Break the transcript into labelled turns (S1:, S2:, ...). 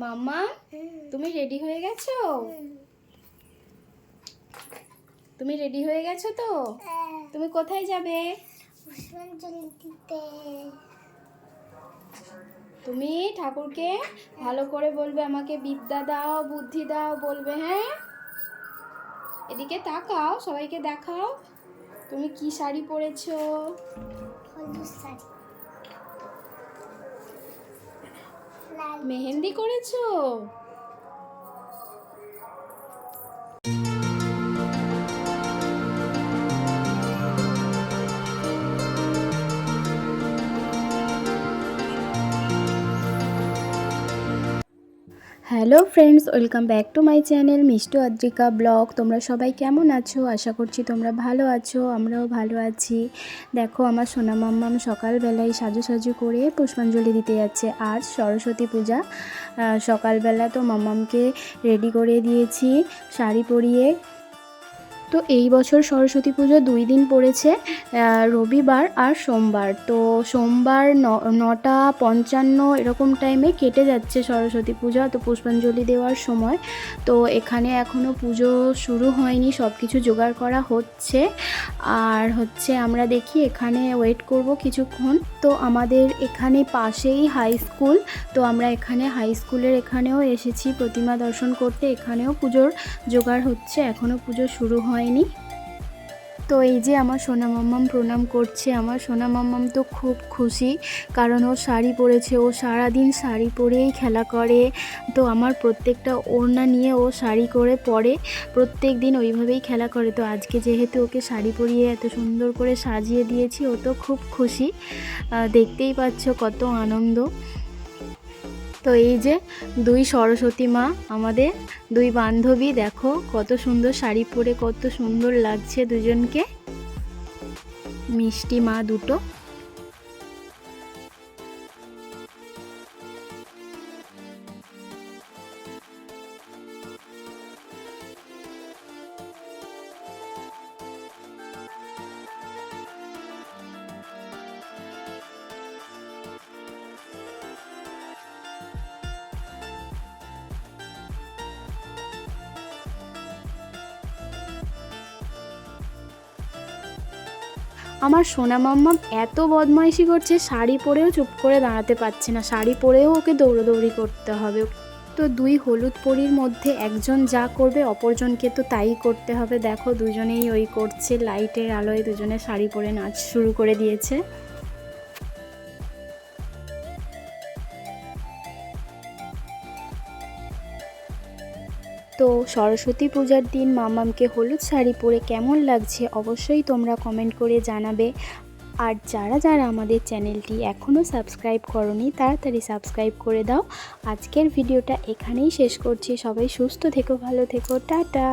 S1: মাম্মা তুমি রেডি হয়ে গেছো? তুমি রেডি হয়ে গেছো তো? তুমি কোথায় যাবে? তুমি ঠাকুরকে ভালো করে বলবে, আমাকে বিদ্যা দাও, বুদ্ধি দাও বলবে, হ্যাঁ? এদিকে তাকাও, সবাইকে দেখাও তুমি কি শাড়ি পরেছো। মেহেন্দি করেছো? Hello friends, welcome back to my channel Mishtu Adrika blog. তোমরা সবাই কেমন আছো? আশা করছি তোমরা ভালো আছো, আমরাও ভালো আছি। দেখো আমার সোনা মাম্মাম সকালবেলায় সাজু করে পুষ্পাঞ্জলি দিতে যাচ্ছে। আজ সরস্বতী পূজা। সকালবেলা তো মাম্মামকে রেডি করে দিয়েছি শাড়ি পরিয়ে। তো এই বছর সরস্বতী পুজো 2 দিন পড়েছে, রবিবার আর সোমবার। তো সোমবার 9:55 এরকম টাইমে কেটে যাচ্ছে সরস্বতী পূজা, তো পুষ্পাঞ্জলি দেওয়ার সময়। তো এখানে এখনও পুজো শুরু হয়নি, সব কিছু জোগাড় করা হচ্ছে। আর আমরা দেখি এখানে ওয়েট করব কিছুক্ষণ। তো আমাদের এখানে পাশেই হাই স্কুল, তো আমরা এখানে হাই স্কুলের এখানেও এসেছি প্রতিমা দর্শন করতে। এখানেও পুজোর জোগাড় হচ্ছে, এখনও পুজো শুরু হয়নি। তো এই যে আমার সোনা মাম্মাম প্রণাম করছে। আমার সোনা মাম্মাম তো খুব খুশি, কারণ ও শাড়ি পরেছে। ও সারাদিন শাড়ি পরেই খেলা করে। তো আমার প্রত্যেকটা ওড়না নিয়ে ও শাড়ি করে পরে, প্রত্যেক দিন ওইভাবেই খেলা করে। তো আজকে যেহেতু ওকে শাড়ি পরিয়ে এত সুন্দর করে সাজিয়ে দিয়েছি, ও তো খুব খুশি। দেখতেই পাচ্ছ কত আনন্দ। তো এই যে 2 সরস্বতী মা, আমাদের 2 বান্ধবী, দেখো কত সুন্দর শাড়ি পরে, কত সুন্দর লাগছে দুজনকে। মিষ্টি মা দুটো। আমার সোনা মাম্মা এত বদমাইশি করছে, শাড়ি পরেও চুপ করে দাঁড়াতে পারছে না। শাড়ি পরেও ওকে দৌড়াদৌড়ি করতে হবে। তো 2 হলুদ পরীর মধ্যে একজন যা করবে অপরজনকে তো তাই করতে হবে। দেখো দুজনেই ওই করছে, লাইটের আলোয় দুজনে শাড়ি পরে নাচ শুরু করে দিয়েছে। তো সরস্বতী পূজার দিন মামামকে হলুদ শাড়ি পরে কেমন লাগছে অবশ্যই তোমরা কমেন্ট করে জানাবে। আর যারা আমাদের চ্যানেলটি এখনও সাবস্ক্রাইব করোনি, তাড়াতাড়ি সাবস্ক্রাইব করে দাও। আজকের ভিডিওটা এখানেই শেষ করছি। সবাই সুস্থ থেকো, ভালো থেকো, টাটা।